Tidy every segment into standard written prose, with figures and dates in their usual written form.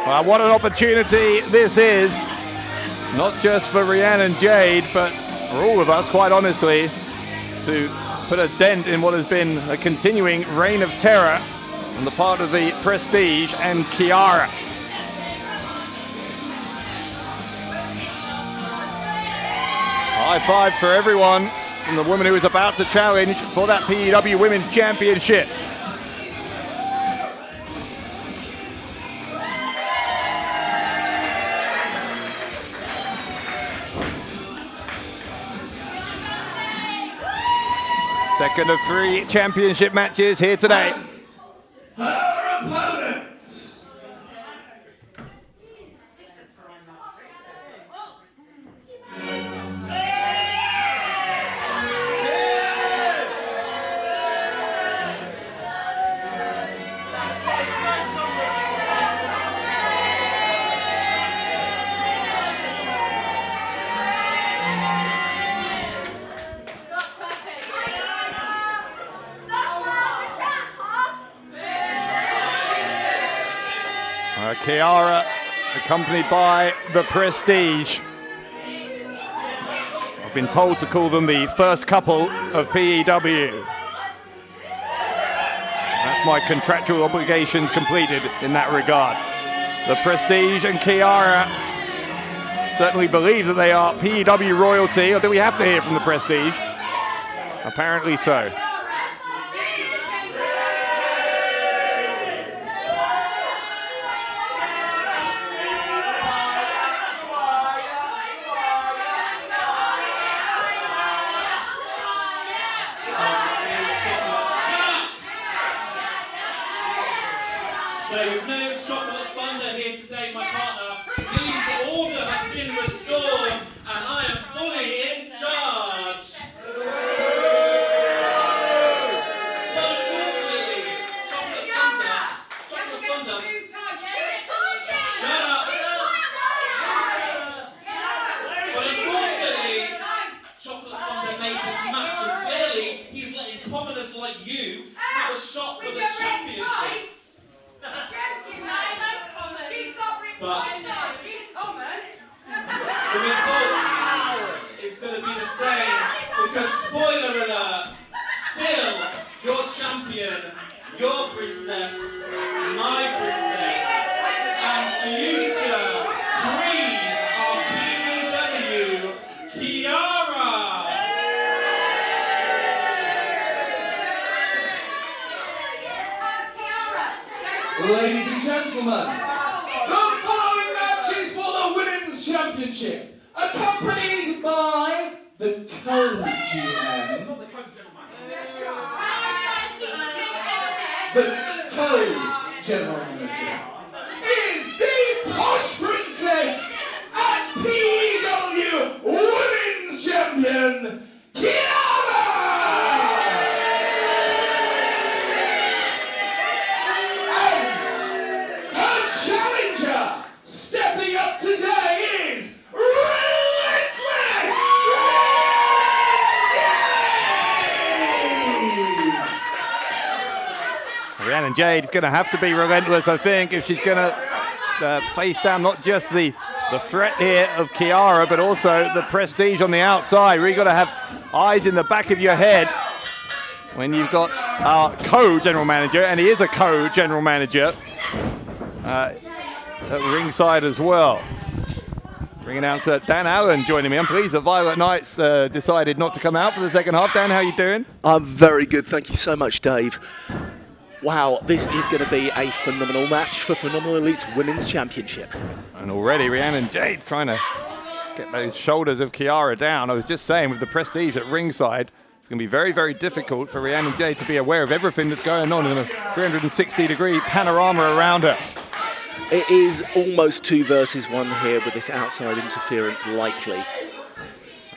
Well, what an opportunity this is, not just for Rhiannon Jade, but for all of us, quite honestly, to put a dent in what has been a continuing reign of terror on the part of the Prestige and Kiara. High fives for everyone from the woman who is about to challenge for that PEW Women's Championship. Second of 3 championship matches here today. Her opponent. Kiara, accompanied by the Prestige. I've been told to call them the first couple of PEW. That's my contractual obligations completed in that regard. The Prestige and Kiara certainly believe that they are PEW royalty, or do we have to hear from the Prestige? Apparently so. So no chocolate thunder here today, my partner. Lee's order has been restored, and I am fully in charge. But unfortunately, chocolate thunder. Shut up. But unfortunately, chocolate thunder made this match, and clearly he's letting commoners like you have a shot for the championship. But the result is going to be the same, because spoiler alert, still your champion, your princess, my princess, and future queen of PEW, Kiara. Ladies and gentlemen, the following match is for the Women's Championship, accompanied by the co-GM. The co-general manager is the Posh Princess and PEW Women's Champion, Kiara! Challenger stepping up today is Relentless Rhiannon Jade is going to have to be relentless, I think, if she's going to face down not just the threat here of Kiara, but also the Prestige on the outside. Really got to have eyes in the back of your head when you've got our co-general manager, and he is a co-general manager, at ringside as well. Ring announcer Dan Allen joining me. I'm pleased that Violet Knights decided not to come out for the second half. Dan, how are you doing? I'm very good, thank you so much, Dave. Wow, this is going to be a phenomenal match for Phenomenal Elite's Women's Championship. And already Rhiannon Jade trying to get those shoulders of Kiara down. I was just saying, with the Prestige at ringside, it's going to be very, very difficult for Rhiannon Jade to be aware of everything that's going on in a 360-degree panorama around her. It is almost 2 versus 1 here with this outside interference likely.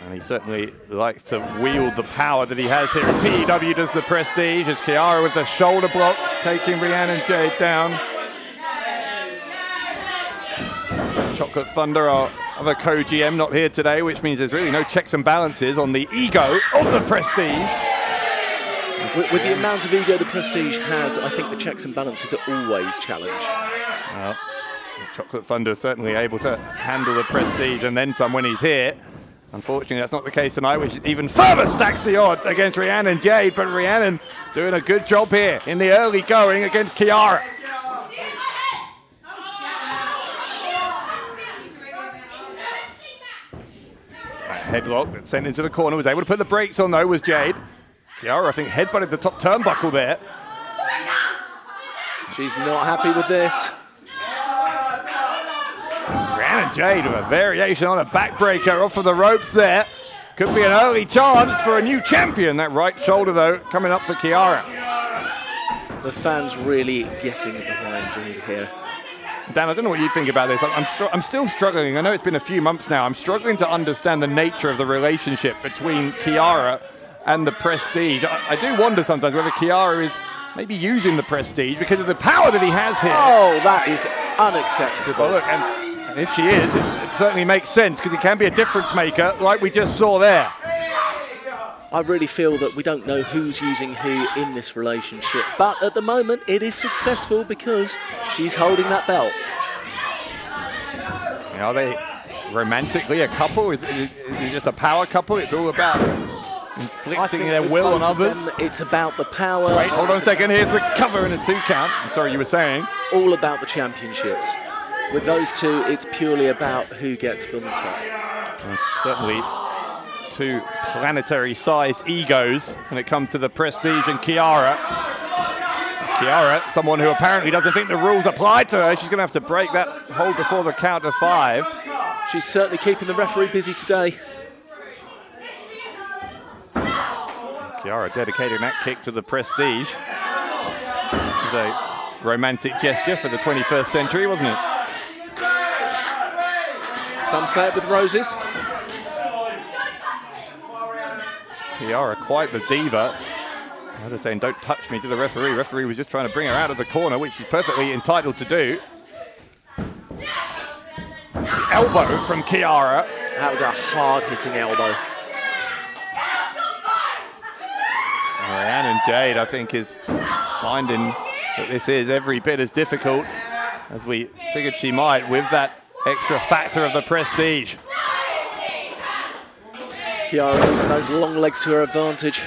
And he certainly likes to wield the power that he has here at PEW, does the Prestige, as Kiara with the shoulder block taking Rhiannon Jade down. Chocolate Thunder, our other co-GM, not here today, which means there's really no checks and balances on the ego of the Prestige. With the amount of ego the Prestige has, I think the checks and balances are always challenged. Well, Chocolate Thunder certainly able to handle the prestige and then some when he's here. Unfortunately, that's not the case tonight, which even further stacks the odds against Rhiannon Jade. But Rhiannon doing a good job here in the early going against Kiara. Headlock that's sent into the corner, was able to put the brakes on though, was Jade. Kiara, I think, headbutted the top turnbuckle there. She's not happy with this. Rhiannon Jade with a variation on a backbreaker off of the ropes there. Could be an early chance for a new champion. That right shoulder though, coming up for Kiara. The fans really getting behind Jade here. Dan, I don't know what you think about this. I'm still struggling. I know it's been a few months now. I'm struggling to understand the nature of the relationship between Kiara and the prestige. I do wonder sometimes whether Kiara is maybe using the prestige because of the power that he has here. Oh, that is unacceptable. Well, look, and if she is, it certainly makes sense because he can be a difference maker like we just saw there. I really feel that we don't know who's using who in this relationship, but at the moment it is successful because she's holding that belt. Are they romantically a couple? Is it just a power couple? It's all about inflicting their will on others. It's about the power. Wait, hold on a second. Here's the cover and a 2 count. I'm sorry, you were saying. All about the championships. With those two, it's purely about who gets from the top. Certainly 2 planetary-sized egos when it comes to the prestige and Kiara. Kiara, someone who apparently doesn't think the rules apply to her. She's going to have to break that hold before the count of 5. She's certainly keeping the referee busy today. Kiara dedicating that kick to the prestige. It was a romantic gesture for the 21st century, wasn't it? Some say it with roses. Kiara, quite the diva. They're saying, don't touch me to the referee. Referee was just trying to bring her out of the corner, which she's perfectly entitled to do. Elbow from Kiara. That was a hard-hitting elbow. Rhiannon Jade, I think, is finding that this is every bit as difficult as we figured she might with that extra factor of the prestige. Kiara using those long legs to her advantage.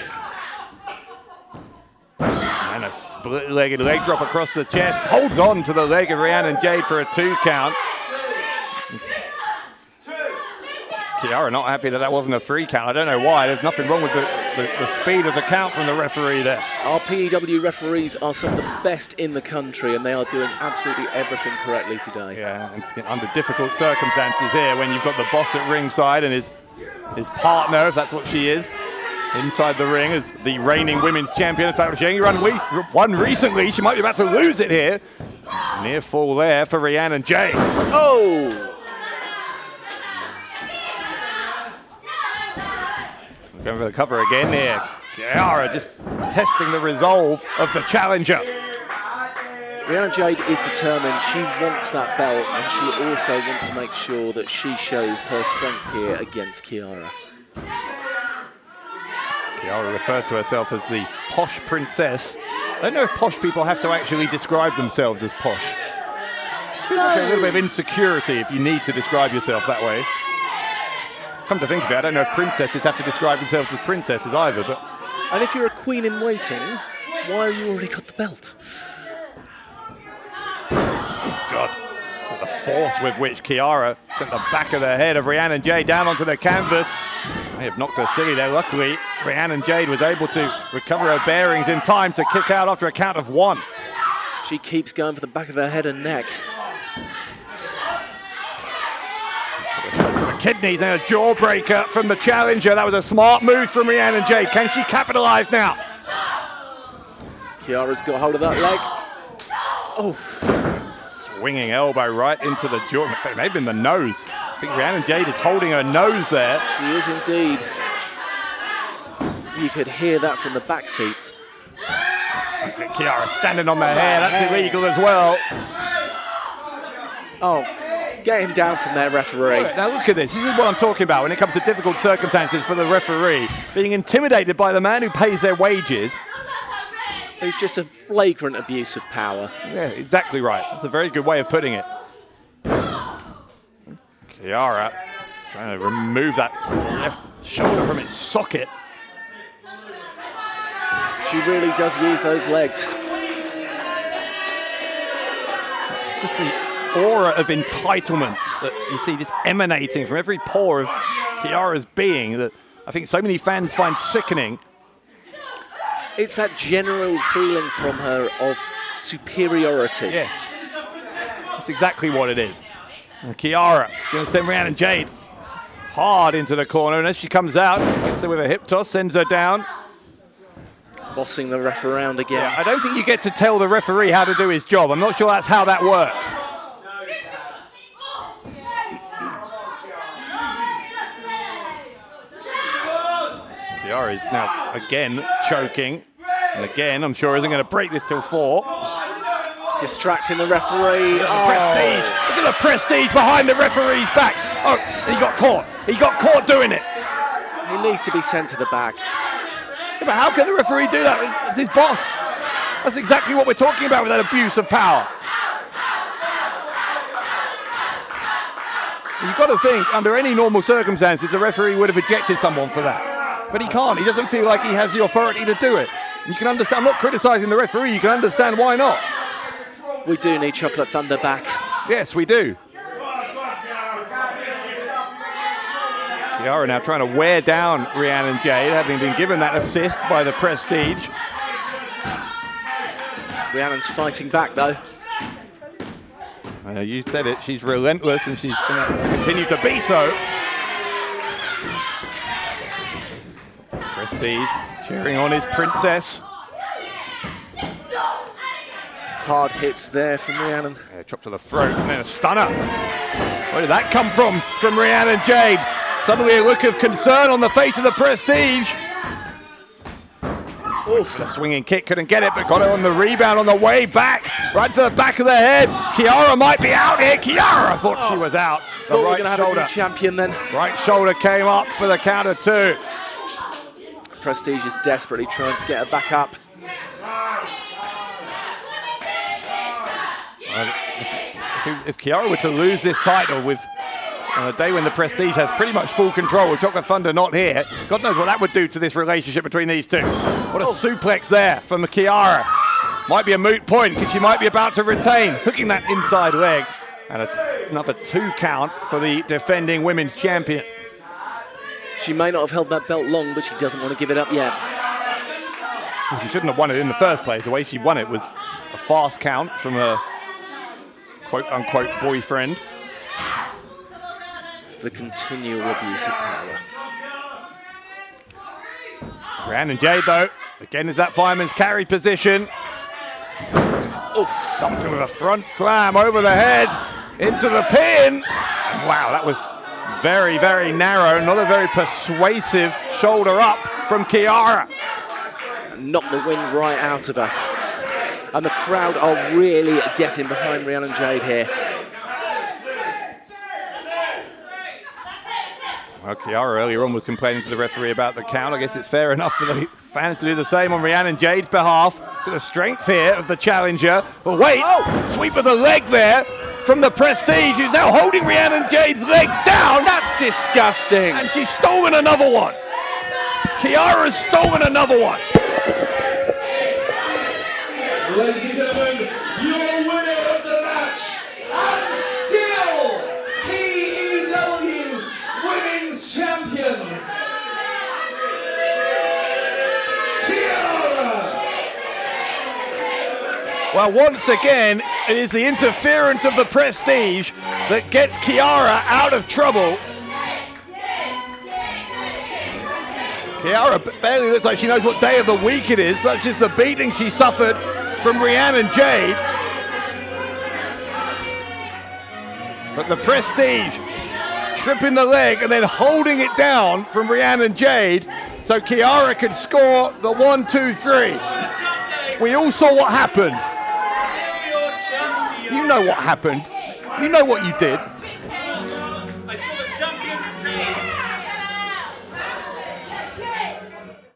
And a split-legged leg drop across the chest. Holds on to the leg of Rhiannon Jade for a 2 count. Kiara not happy that wasn't a 3 count. I don't know why. There's nothing wrong with the speed of the count from the referee there. Our PEW referees are some of the best in the country, and they are doing absolutely everything correctly today. Yeah, and under difficult circumstances here when you've got the boss at ringside and his partner, if that's what she is, inside the ring as the reigning women's champion. In fact, she only won recently. She might be about to lose it here. Near fall there for Rhiannon Jade. Oh! Going for the cover again here. Kiara just testing the resolve of the challenger. Rhiannon Jade is determined. She wants that belt, and she also wants to make sure that she shows her strength here against Kiara. Kiara referred to herself as the posh princess. I don't know if posh people have to actually describe themselves as posh. Feels like a little bit of insecurity if you need to describe yourself that way. Come to think of it, I don't know if princesses have to describe themselves as princesses either, but... And if you're a queen in waiting, why have you already got the belt? God, the force with which Kiara sent the back of the head of Rhiannon Jade down onto the canvas. May have knocked her silly there. Luckily, Rhiannon Jade was able to recover her bearings in time to kick out after a count of 1. She keeps going for the back of her head and neck. Shots to the kidneys and a jawbreaker from the challenger. That was a smart move from Rhiannon Jade. Can she capitalise now? Kiara's got hold of that leg. Oh. Swinging elbow right into the jaw. It may have been the nose. I think Rhiannon Jade is holding her nose there. She is indeed. You could hear that from the back seats. Kiara standing on the hair. That's illegal as well. Oh. Get him down from there, referee. Now look at this. This is what I'm talking about when it comes to difficult circumstances for the referee. Being intimidated by the man who pays their wages. It's just a flagrant abuse of power. Yeah, exactly right. That's a very good way of putting it. Kiara trying to remove that left shoulder from its socket. She really does use those legs. Just the aura of entitlement that you see just emanating from every pore of Kiara's being that I think so many fans find sickening. It's that general feeling from her of superiority. Yes, that's exactly what it is. And Kiara going to send Rhiannon Jade hard into the corner, and as she comes out, so with a hip toss, sends her down. Bossing the ref around again. Yeah, I don't think you get to tell the referee how to do his job. I'm not sure that's how that works. Kiara is now again choking, and again I'm sure isn't going to break this till 4. Distracting the referee. Prestige. Look at the prestige behind the referee's back. Oh, he got caught. He got caught doing it. He needs to be sent to the back. Yeah, but how can the referee do that? It's his boss. That's exactly what we're talking about with that abuse of power. You've got to think, under any normal circumstances, the referee would have ejected someone for that. But he can't. He doesn't feel like he has the authority to do it. You can understand. I'm not criticising the referee. You can understand why not. We do need Chocolate Thunder back. Yes, we do. Kiara now trying to wear down Rhiannon Jade, having been given that assist by the Prestige. Rhiannon's fighting back, though. You said it, she's relentless, and she's going to continue to be so. Prestige cheering on his princess. Hard hits there from Rhiannon. Yeah, chop to the throat, and then a stunner. Where did that come from Rhiannon Jade? Suddenly a look of concern on the face of the Prestige. Oof. The swinging kick, couldn't get it, but got it on the rebound on the way back. Right to the back of the head. Kiara might be out here. Kiara thought she was out. The Thought right we were going to have a shoulder. new champion then. Right shoulder came up for the counter 2. Prestige is desperately trying to get her back up. If Kiara were to lose this title with on a day when the Prestige has pretty much full control with Chocolate Thunder not here, God knows what that would do to this relationship between these two. What a suplex there from the Kiara. Might be a moot point because she might be about to retain, hooking that inside leg. And another 2 count for the defending women's champion. She may not have held that belt long, but she doesn't want to give it up yet. Well, she shouldn't have won it in the first place. The way she won it was a fast count from her quote-unquote boyfriend. It's the continual abuse of power. Rhiannon Jade, though, again is that fireman's carry position. Dumping with a front slam over the head into the pin. And wow, that was very, very narrow. Not a very persuasive shoulder up from Kiara. Knocked the wind right out of her. And the crowd are really getting behind Rhiannon Jade here. Well, Kiara earlier on was complaining to the referee about the count. I guess it's fair enough for the fans to do the same on Rhiannon Jade's behalf. Look at the strength here of the challenger. But wait, sweep of the leg there from the Prestige, who's now holding Rhiannon Jade's legs down. That's disgusting. And she's stolen another one. Kiara's stolen another one. Ladies and gentlemen, your winner of the match, and still PEW Women's Champion, Kiara. Well, once again, it is the interference of the Prestige that gets Kiara out of trouble. Kiara barely looks like she knows what day of the week it is, such as the beating she suffered from Rhiannon Jade. But the Prestige tripping the leg and then holding it down from Rhiannon Jade so Kiara could score the 1, 2, 3. We all saw what happened. You know what happened. You know what you did.